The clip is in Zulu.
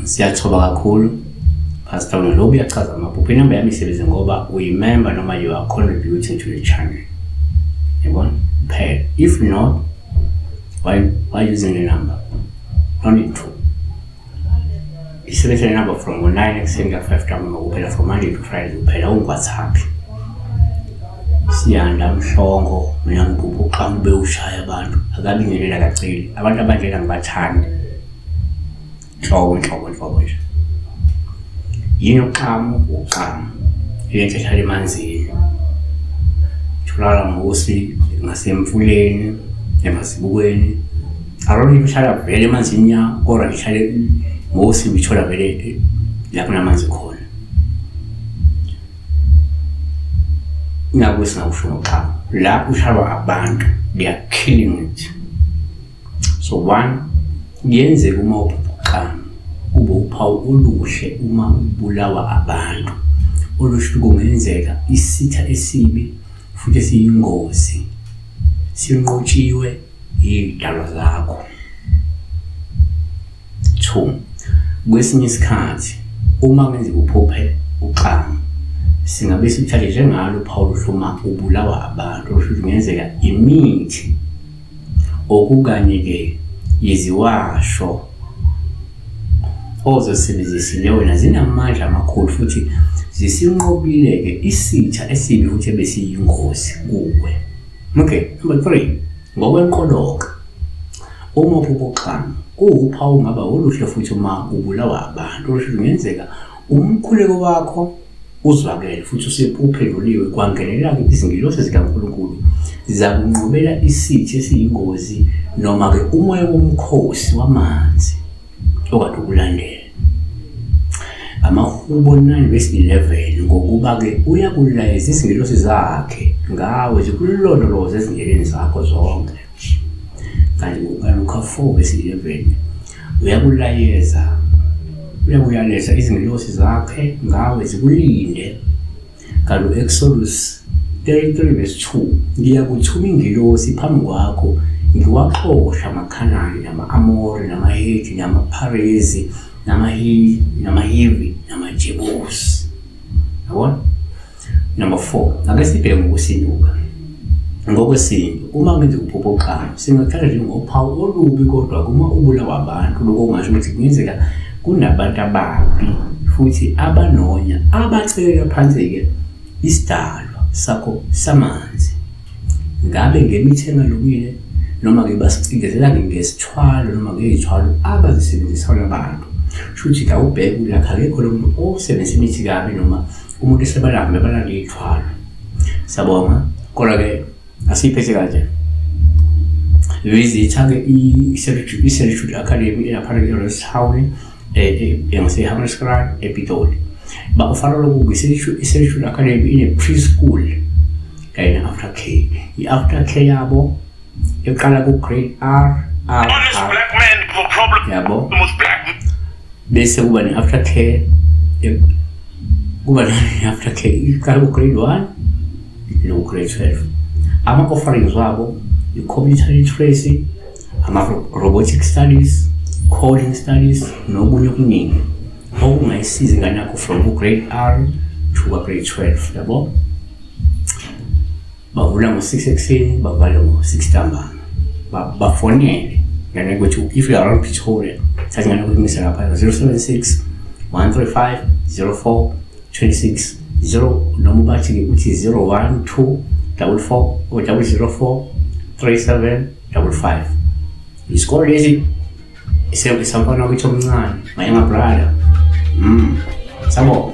Siyathoba kakhulu Pastor Nolobi yachaza amaphupho. Inamba yami isebenza ngoba uyimember noma you are contributing to the channel. Yabona? Pay. If not, why using the number? No need to. Isebenza number from 9 extend to 5 time ngokuphela from Monday to Friday kuphela ungwathapi. Siyanda mhlongo mina ngiphupho uqhambe ushaya abantu akabingelela kaceli abantu abanjena ngibathanda nhlobo nje yini uqhamu yento ehlala emanzini thulala ngosi ngasemfuleni emasibukweni aroni bishala vele emanzini ya kodwa ngihlale ngosi bithola vele lapho namanzi khona Nakusho ngokuqhamu la ushalwa abantu they are killing it. So one kuyenzeka uma uqhamu kube uphawu oluhle uma ubulawa abantu olusho kungenzeka isitha esibi futhi esiyingozi sinqotshiwe idalwa zakho. 2 kwesinye isikhathi uma kungenzeka uphuphe uqhamu singabe sithathe njengalo Paul hluma ubulawa abantu osho kungenzeka imithi okukanye ke yiziwasho ozosebenzisile wena zinamandla amakhulu futhi zisinqobile ke isitha esibi futhi ebesiyingozi kuwe. Okay, number 3 ngokwenqoloka uma uphuphoqhamu kuwuphawu ngaba oluhle futhi uma ubulawa abantu osho kungenzeka umkhuleko wakho uzwakele futhi usepuphenduliwe kwangenelela izingilosi zikaNkulunkulu zizakunqobela isithi esiyingozi noma ke umoya womkhosi wamanzi okade ukulandela. Amahubo 9:11 ngokuba ke uyakulayeza izingilosi zakhe ngawe zikulondoloze ezindleleni zakho zonke. Kanti ngoLuka 4:11 uyakuyaleza izingilosi zakhe ngawe zikulinde. Kanti Exodus 33:2 ngiyakuthuma ingilosi phambi kwakho ngiwaxosha amakhanani nama-Amori nama-Heti nama-Pharezi nama-Hivi nama-Jebusi. Yabona? Number 4 ake sibheke ngokusinduka. Ngokwesintu uma kwenza uphuphoqhamu singathatha njengophawu olubi kodwa kuma ubulawa abantu lokho kungasho ukuthi kungenzeka kunabantu ababi futhi abanonya abacela phansi ke isidalwa sakho samanzi. Ngabe ngemithi engalungile noma ke basicindezela ngesithwalo noma ngezithwalo abazisebenzisa abantu. Shuthi ka ubheke ulakha akekho lo muntu osebenzisa imithi kabi noma umuntu esebalambe balanda ithwalo. Sabonga kodwa ke asiphethe kanje. Visitha ke i-Servitude Academy lapha eResthaven eMsehamneskraal ePitoli. Ba ufana lokhu i-Servitude Academy ine preschool kanye after K. I-after K yabo eqala ku grade R. Honest black man with a problem. Yabo. The most black. Bese kuba ne after K kuba ne after K iqala ku grade 1 no grade 12. Ama offerings wabo i-computer literacy, ama-robotic studies, coding studies, nokunye okuningi okungayisiza ingane yakho from grade R to grade 12. Yabo? Bavula ngo-6 ekuseni, bavala ngo-6 ntambama. Bafonele ngane ukuthi if you are around Pretoria, thatha ingane kumise lapha 076 135 04 26 0 noma bathi ukuthi 012 44 or 004 3755. Isikole lesi isamfana ukuthi omncane mayanga brother. Sabo